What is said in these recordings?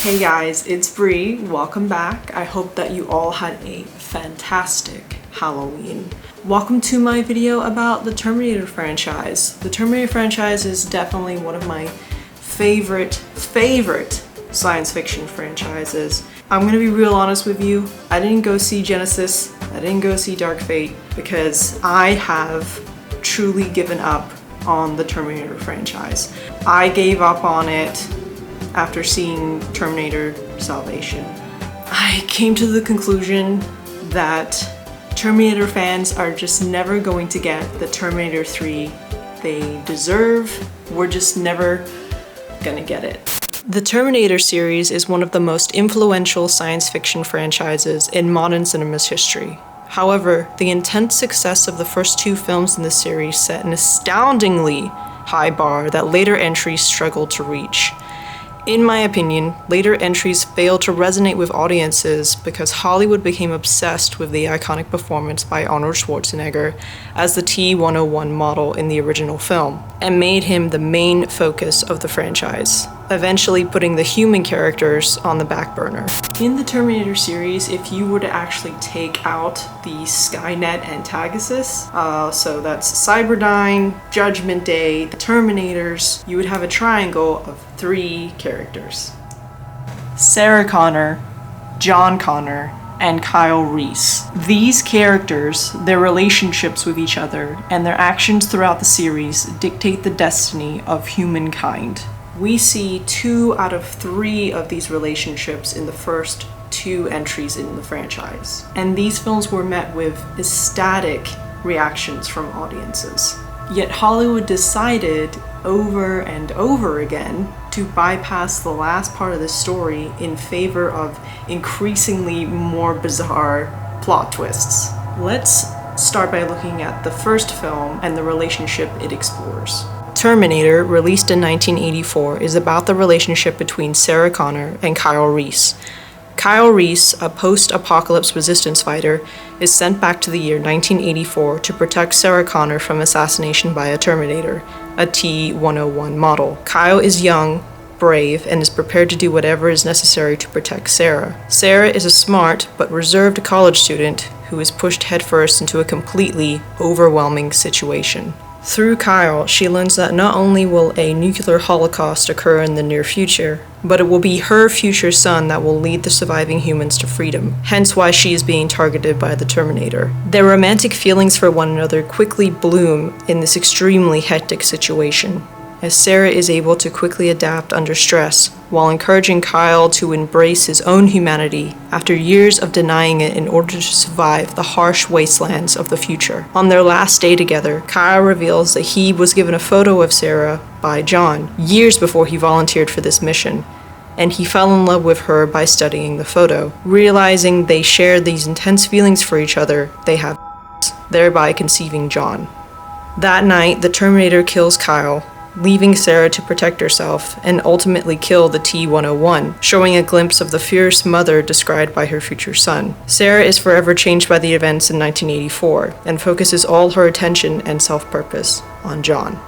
Hey guys, it's Bree. Welcome back. I hope that you all had a fantastic Halloween. Welcome to my video about the Terminator franchise. The Terminator franchise is definitely one of my favorite science fiction franchises. I'm gonna be real honest with you. I didn't go see Genesis. I didn't go see Dark Fate because I have truly given up on the Terminator franchise. I gave up on it after seeing Terminator Salvation. I came to the conclusion that Terminator fans are just never going to get the Terminator 3 they deserve. We're just never gonna get it. The Terminator series is one of the most influential science fiction franchises in modern cinema's history. However, the intense success of the first two films in the series set an astoundingly high bar that later entries struggled to reach. In my opinion, later entries failed to resonate with audiences because Hollywood became obsessed with the iconic performance by Arnold Schwarzenegger as the T-101 model in the original film, and made him the main focus of the franchise, eventually putting the human characters on the back burner. In the Terminator series, if you were to actually take out the Skynet antagonists, so that's Cyberdyne, Judgment Day, the Terminators, you would have a triangle of three characters: Sarah Connor, John Connor, and Kyle Reese. These characters, their relationships with each other, and their actions throughout the series dictate the destiny of humankind. We see 2 out of 3 of these relationships in the first 2 entries in the franchise. And these films were met with ecstatic reactions from audiences. Yet Hollywood decided over and over again to bypass the last part of the story in favor of increasingly more bizarre plot twists. Let's start by looking at the first film and the relationship it explores. Terminator, released in 1984, is about the relationship between Sarah Connor and Kyle Reese. Kyle Reese, a post-apocalypse resistance fighter, is sent back to the year 1984 to protect Sarah Connor from assassination by a Terminator, a T-101 model. Kyle is young, brave, and is prepared to do whatever is necessary to protect Sarah. Sarah is a smart but reserved college student who is pushed headfirst into a completely overwhelming situation. Through Kyle, she learns that not only will a nuclear holocaust occur in the near future, but it will be her future son that will lead the surviving humans to freedom, hence why she is being targeted by the Terminator. Their romantic feelings for one another quickly bloom in this extremely hectic situation, as Sarah is able to quickly adapt under stress, while encouraging Kyle to embrace his own humanity after years of denying it in order to survive the harsh wastelands of the future. On their last day together, Kyle reveals that he was given a photo of Sarah by John years before he volunteered for this mission, and he fell in love with her by studying the photo. Realizing they shared these intense feelings for each other, they have thereby conceiving John. That night, the Terminator kills Kyle, leaving Sarah to protect herself and ultimately kill the T-101, showing a glimpse of the fierce mother described by her future son. Sarah is forever changed by the events in 1984 and focuses all her attention and self-purpose on John.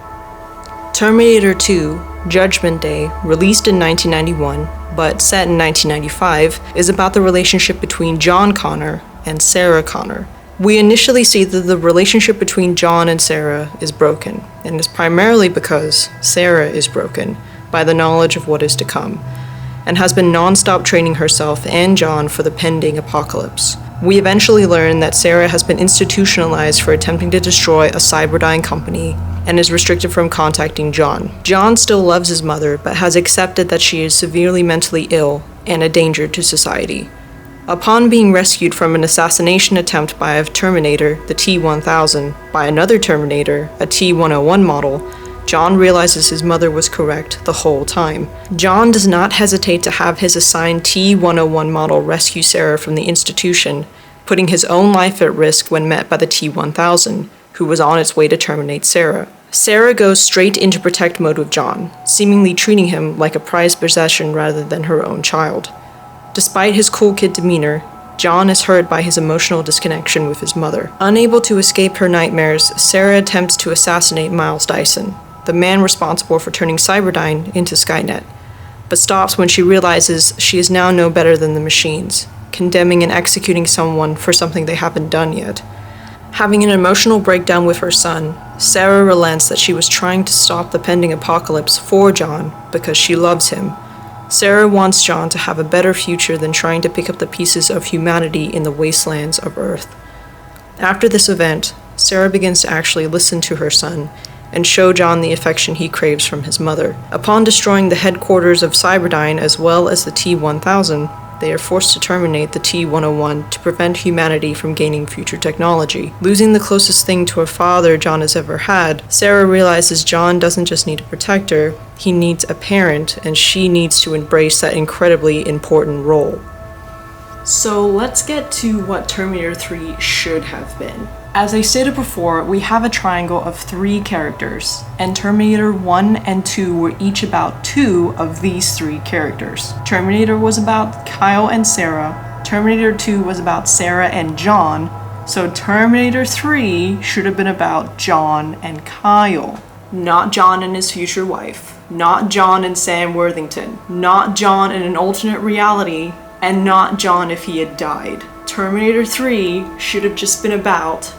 Terminator 2, Judgment Day, released in 1991 but set in 1995, is about the relationship between John Connor and Sarah Connor. We initially see that the relationship between John and Sarah is broken, and is primarily because Sarah is broken by the knowledge of what is to come, and has been non-stop training herself and John for the pending apocalypse. We eventually learn that Sarah has been institutionalized for attempting to destroy a Cyberdyne company and is restricted from contacting John. John still loves his mother, but has accepted that she is severely mentally ill and a danger to society. Upon being rescued from an assassination attempt by a Terminator, the T-1000, by another Terminator, a T-101 model, John realizes his mother was correct the whole time. John does not hesitate to have his assigned T-101 model rescue Sarah from the institution, putting his own life at risk when met by the T-1000, who was on its way to terminate Sarah. Sarah goes straight into protect mode with John, seemingly treating him like a prized possession rather than her own child. Despite his cool kid demeanor, John is hurt by his emotional disconnection with his mother. Unable to escape her nightmares, Sarah attempts to assassinate Miles Dyson, the man responsible for turning Cyberdyne into Skynet. but stops when she realizes she is now no better than the machines, condemning and executing someone for something they haven't done yet. Having an emotional breakdown with her son, Sarah relents that she was trying to stop the pending apocalypse for John because she loves him. Sarah wants John to have a better future than trying to pick up the pieces of humanity in the wastelands of Earth. After this event, Sarah begins to actually listen to her son and show John the affection he craves from his mother. Upon destroying the headquarters of Cyberdyne as well as the T-1000, they are forced to terminate the T-101 to prevent humanity from gaining future technology. Losing the closest thing to a father John has ever had, Sarah realizes John doesn't just need a protector, he needs a parent, and she needs to embrace that incredibly important role. So let's get to what Terminator 3 should have been. As I stated before, we have a triangle of 3 characters, and Terminator 1 and 2 were each about 2 of these 3 characters. Terminator was about Kyle and Sarah, Terminator 2 was about Sarah and John, so Terminator 3 should have been about John and Kyle. Not John and his future wife, not John and Sam Worthington, not John in an alternate reality, and not John if he had died. Terminator 3 should have just been about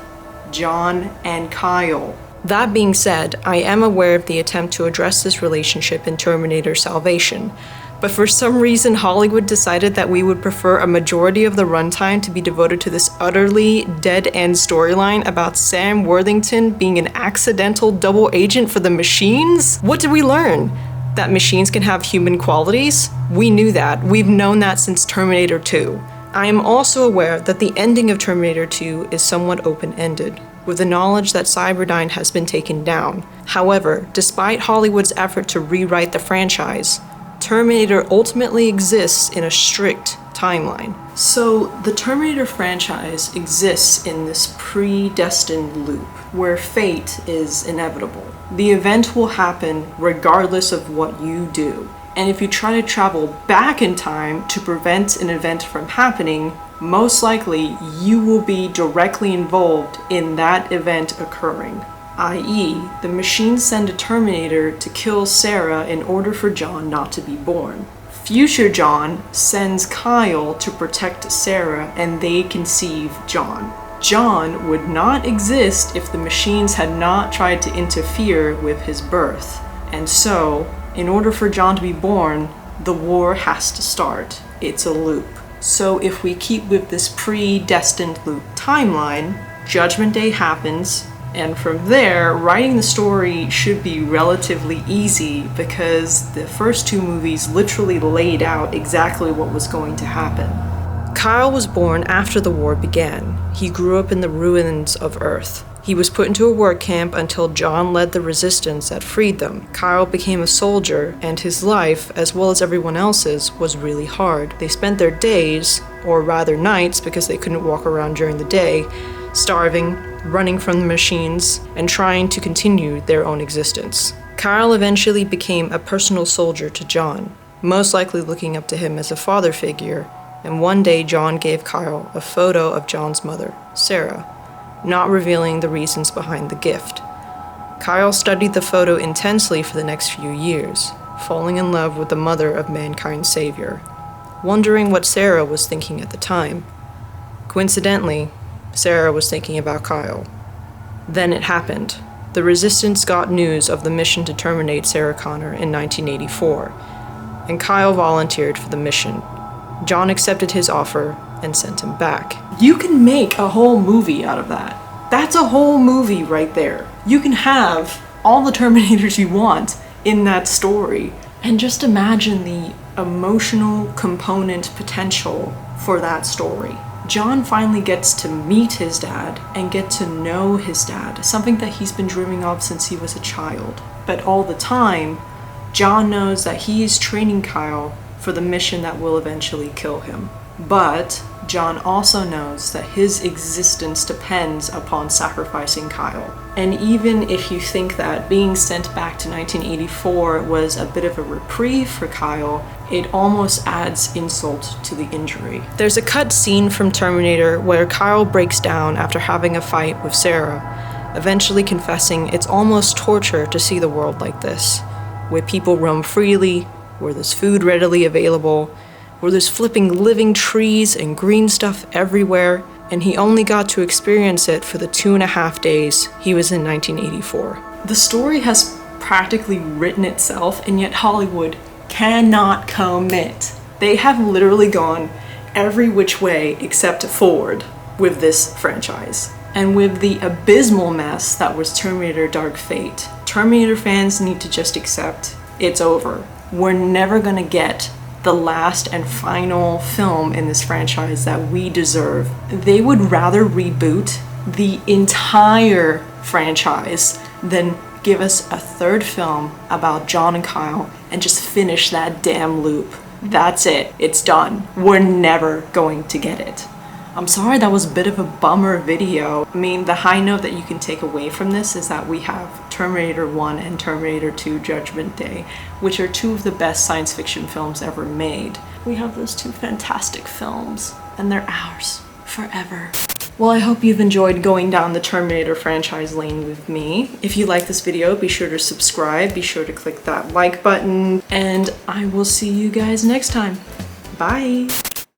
John and Kyle. That being said, I am aware of the attempt to address this relationship in Terminator Salvation, but for some reason Hollywood decided that we would prefer a majority of the runtime to be devoted to this utterly dead-end storyline about Sam Worthington being an accidental double agent for the machines? What did we learn? That machines can have human qualities? We knew that. We've known that since Terminator 2. I am also aware that the ending of Terminator 2 is somewhat open-ended, with the knowledge that Cyberdyne has been taken down. However, despite Hollywood's effort to rewrite the franchise, Terminator ultimately exists in a strict timeline. So, the Terminator franchise exists in this predestined loop, where fate is inevitable. The event will happen regardless of what you do. And if you try to travel back in time to prevent an event from happening, most likely you will be directly involved in that event occurring. i.e., the machines send a Terminator to kill Sarah in order for John not to be born. Future John sends Kyle to protect Sarah and they conceive John. John would not exist if the machines had not tried to interfere with his birth. And so, in order for John to be born, the war has to start. It's a loop. So if we keep with this predestined loop timeline, Judgment Day happens, and from there, writing the story should be relatively easy because the first 2 movies literally laid out exactly what was going to happen. Kyle was born after the war began. He grew up in the ruins of Earth. He was put into a work camp until John led the resistance that freed them. Kyle became a soldier, and his life, as well as everyone else's, was really hard. They spent their days, or rather nights because they couldn't walk around during the day, starving, running from the machines, and trying to continue their own existence. Kyle eventually became a personal soldier to John, most likely looking up to him as a father figure, and one day John gave Kyle a photo of John's mother, Sarah, not revealing the reasons behind the gift. Kyle studied the photo intensely for the next few years, falling in love with the mother of mankind's savior, wondering what Sarah was thinking at the time. Coincidentally, Sarah was thinking about Kyle. Then it happened. The Resistance got news of the mission to terminate Sarah Connor in 1984, and Kyle volunteered for the mission. John accepted his offer and sent him back. You can make a whole movie out of that. That's a whole movie right there. You can have all the Terminators you want in that story. And just imagine the emotional component potential for that story. John finally gets to meet his dad and get to know his dad, something that he's been dreaming of since he was a child. But all the time, John knows that he is training Kyle for the mission that will eventually kill him. But John also knows that his existence depends upon sacrificing Kyle. And even if you think that being sent back to 1984 was a bit of a reprieve for Kyle, it almost adds insult to the injury. There's a cut scene from Terminator where Kyle breaks down after having a fight with Sarah, eventually confessing it's almost torture to see the world like this, where people roam freely, where there's food readily available, where there's flipping living trees and green stuff everywhere, and he only got to experience it for the 2.5 days he was in 1984. The story has practically written itself, and yet Hollywood cannot commit. They have literally gone every which way except forward with this franchise. And with the abysmal mess that was Terminator Dark Fate, Terminator fans need to just accept it's over. We're never gonna get the last and final film in this franchise that we deserve. They would rather reboot the entire franchise than give us a third film about John and Kyle and just finish that damn loop. That's it. It's done. We're never going to get it. I'm sorry that was a bit of a bummer video. I mean, the high note that you can take away from this is that we have Terminator 1 and Terminator 2 Judgment Day, which are two of the best science fiction films ever made. We have those two fantastic films, and they're ours forever. Well, I hope you've enjoyed going down the Terminator franchise lane with me. If you like this video, be sure to subscribe, be sure to click that like button, and I will see you guys next time. Bye!